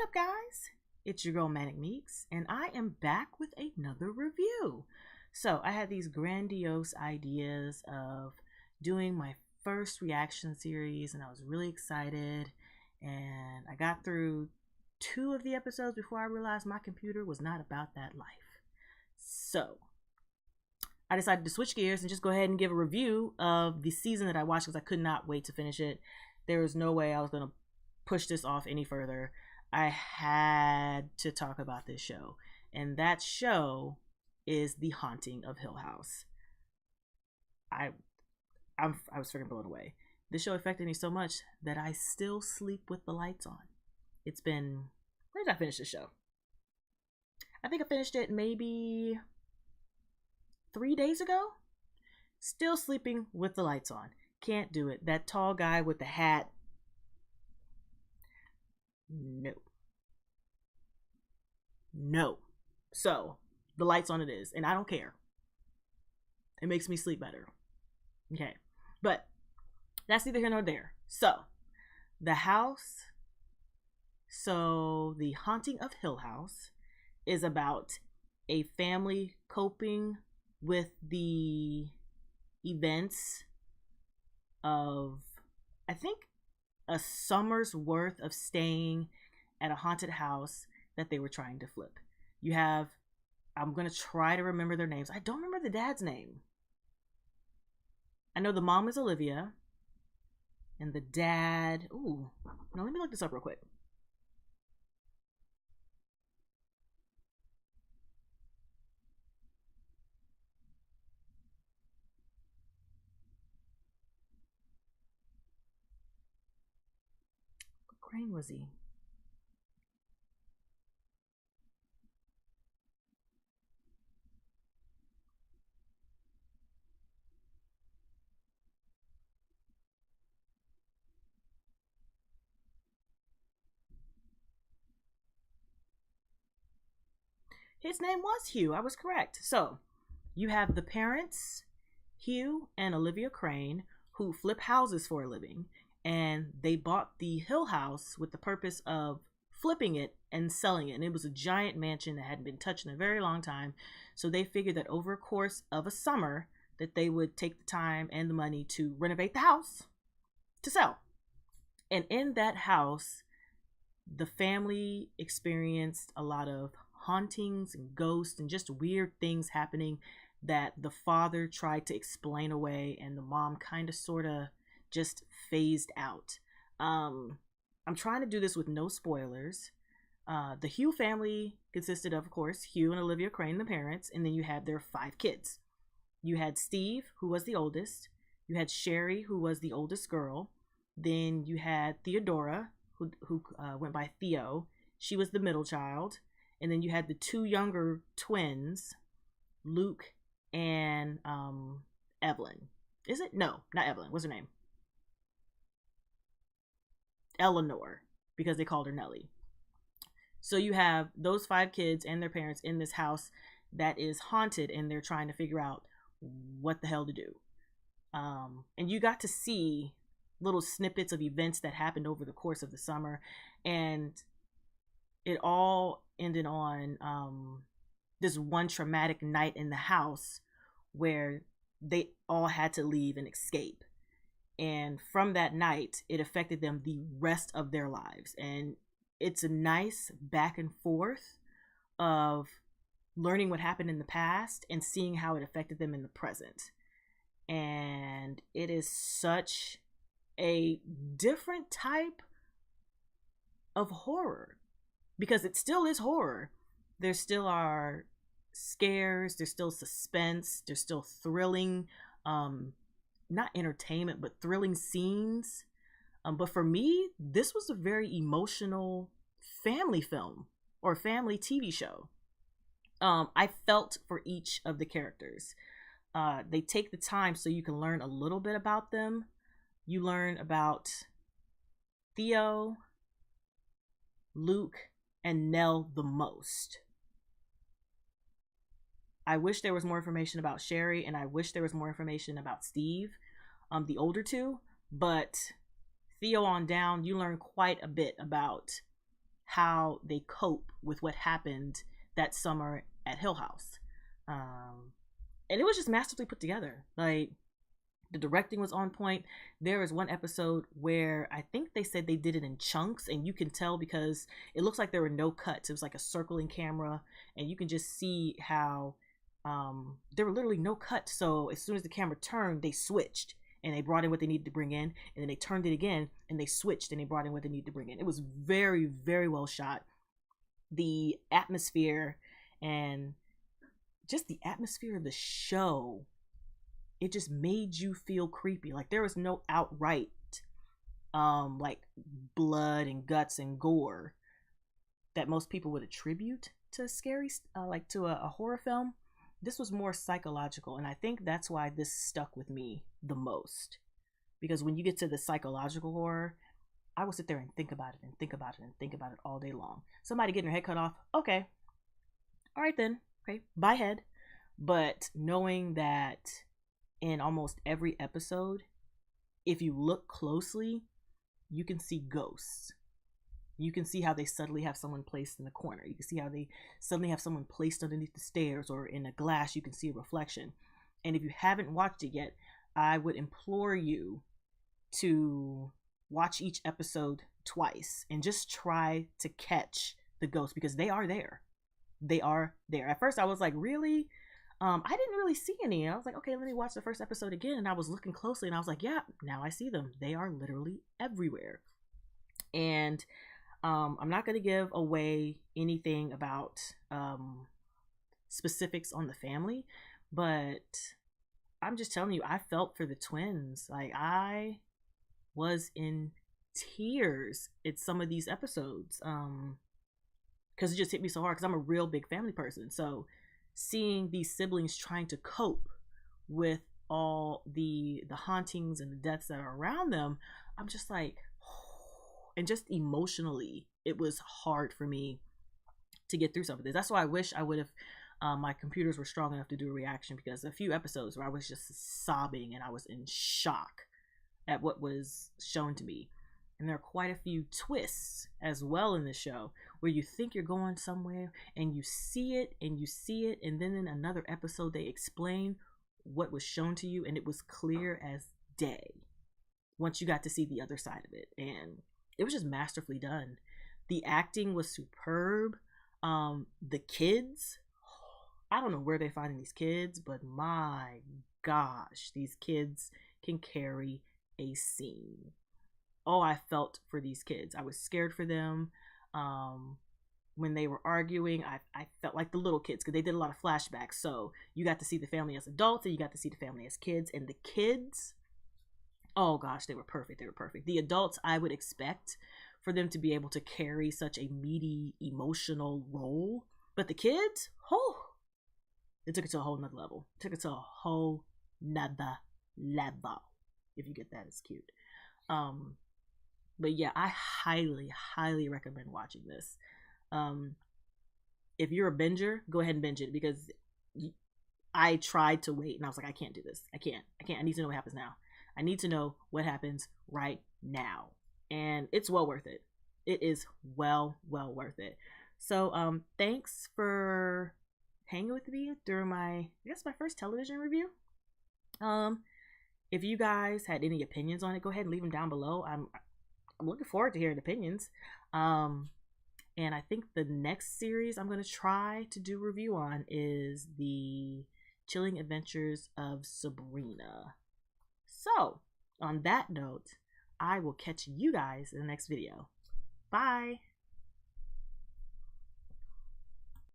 up, guys? It's your girl Manicmeeks, and I am back with another review. So, I had these grandiose ideas of doing my first reaction series, and I was really excited. And I got through two of the episodes before I realized my computer was not about that life. So, I decided to switch gears and just go ahead and give a review of the season that I watched because I could not wait to finish it. There was no way I was going to push this off any further. I had to talk about this show, and that show is The Haunting of Hill House. I was freaking blown away. This show affected me so much that I still sleep with the lights on. It's been, when did I finish this show? I think I finished it maybe 3 days ago. Still sleeping with the lights on. Can't do it. That tall guy with the hat. No. So, the lights on it is, and I don't care. It makes me sleep better. Okay. But that's neither here nor there. So, The Haunting of Hill House is about a family coping with the events of, I think, a summer's worth of staying at a haunted house that they were trying to flip. You have, I'm going to try to remember their names. I don't remember the dad's name. I know the mom is Olivia, and the dad, ooh, no, let me look this up real quick. What grade was he? His name was Hugh. I was correct. So, you have the parents, Hugh and Olivia Crane, who flip houses for a living, and they bought the Hill House with the purpose of flipping it and selling it. And it was a giant mansion that hadn't been touched in a very long time. So they figured that over a course of a summer that they would take the time and the money to renovate the house to sell. And in that house, the family experienced a lot of hauntings and ghosts and just weird things happening that the father tried to explain away and the mom kind of sort of just phased out. I'm trying to do this with no spoilers. The Hugh family consisted of course, Hugh and Olivia Crane, the parents, and then you had their 5 kids. You had Steve, who was the oldest. You had Sherry, who was the oldest girl. Then you had Theodora, who went by Theo. She was the middle child. And then you had the 2 younger twins, Luke and Evelyn. Is it? No, not Evelyn. What's her name? Eleanor, because they called her Nellie. So you have those 5 kids and their parents in this house that is haunted, and they're trying to figure out what the hell to do. And you got to see little snippets of events that happened over the course of the summer, and it all ended on this one traumatic night in the house where they all had to leave and escape. And from that night, it affected them the rest of their lives. And it's a nice back and forth of learning what happened in the past and seeing how it affected them in the present. And it is such a different type of horror, because it still is horror. There still are scares, there's still suspense, there's still thrilling, not entertainment, but thrilling scenes. But for me, this was a very emotional family film or family TV show. I felt for each of the characters. They take the time so you can learn a little bit about them. You learn about Theo, Luke, and Nell the most. I wish there was more information about Sherry, and I wish there was more information about Steve, the older 2. But Theo on down, you learn quite a bit about how they cope with what happened that summer at Hill House. And it was just masterfully put together. Like, the directing was on point. There is one episode where I think they said they did it in chunks, and you can tell because it looks like there were no cuts. It was like a circling camera, and you can just see how there were literally no cuts. So as soon as the camera turned, they switched and they brought in what they needed to bring in, and then they turned it again and they switched and they brought in what they needed to bring in. It was very, very well shot. The atmosphere and just the atmosphere of the show, it just made you feel creepy. Like, there was no outright like blood and guts and gore that most people would attribute to scary, like to a horror film. This was more psychological, and I think that's why this stuck with me the most. Because when you get to the psychological horror, I will sit there and think about it and think about it and think about it all day long. Somebody getting their head cut off, okay, all right then, okay, bye head. But knowing that in almost every episode, if you look closely, you can see ghosts. You can see how they suddenly have someone placed in the corner. You can see how they suddenly have someone placed underneath the stairs, or in a glass you can see a reflection. And if you haven't watched it yet, I would implore you to watch each episode twice and just try to catch the ghosts, because they are there. They are there. At first I was like, really? I didn't really see any. I was like, okay, let me watch the first episode again. And I was looking closely and I was like, yeah, now I see them. They are literally everywhere. And I'm not going to give away anything about specifics on the family, but I'm just telling you, I felt for the twins. Like, I was in tears at some of these episodes because it just hit me so hard, because I'm a real big family person. So seeing these siblings trying to cope with all the hauntings and the deaths that are around them, I'm just like, and just emotionally, it was hard for me to get through some of this. That's why I wish I would have, my computers were strong enough to do a reaction, because a few episodes where I was just sobbing and I was in shock at what was shown to me. And there are quite a few twists as well in the show, where you think you're going somewhere and you see it and you see it, and then in another episode they explain what was shown to you, and it was clear as day once you got to see the other side of it. And it was just masterfully done. The acting was superb. The kids, I don't know where they're finding these kids, but my gosh, these kids can carry a scene. Oh, I felt for these kids. I was scared for them. When they were arguing, I felt like the little kids, because they did a lot of flashbacks. So you got to see the family as adults, and you got to see the family as kids. And the kids, oh gosh, they were perfect. They were perfect. The adults, I would expect for them to be able to carry such a meaty, emotional role. But the kids, oh, they took it to a whole nother level. Took it to a whole nother level. If you get that, it's cute. But yeah, I highly, highly recommend watching this. If you're a binger, go ahead and binge it, because I tried to wait and I was like, I can't do this. I can't. I need to know what happens now. I need to know what happens right now. And it's well worth it. It is well worth it. So thanks for hanging with me during my first television review. If you guys had any opinions on it, go ahead and leave them down below. I'm looking forward to hearing opinions. And I think the next series I'm going to try to do a review on is the Chilling Adventures of Sabrina. So, on that note, I will catch you guys in the next video. Bye!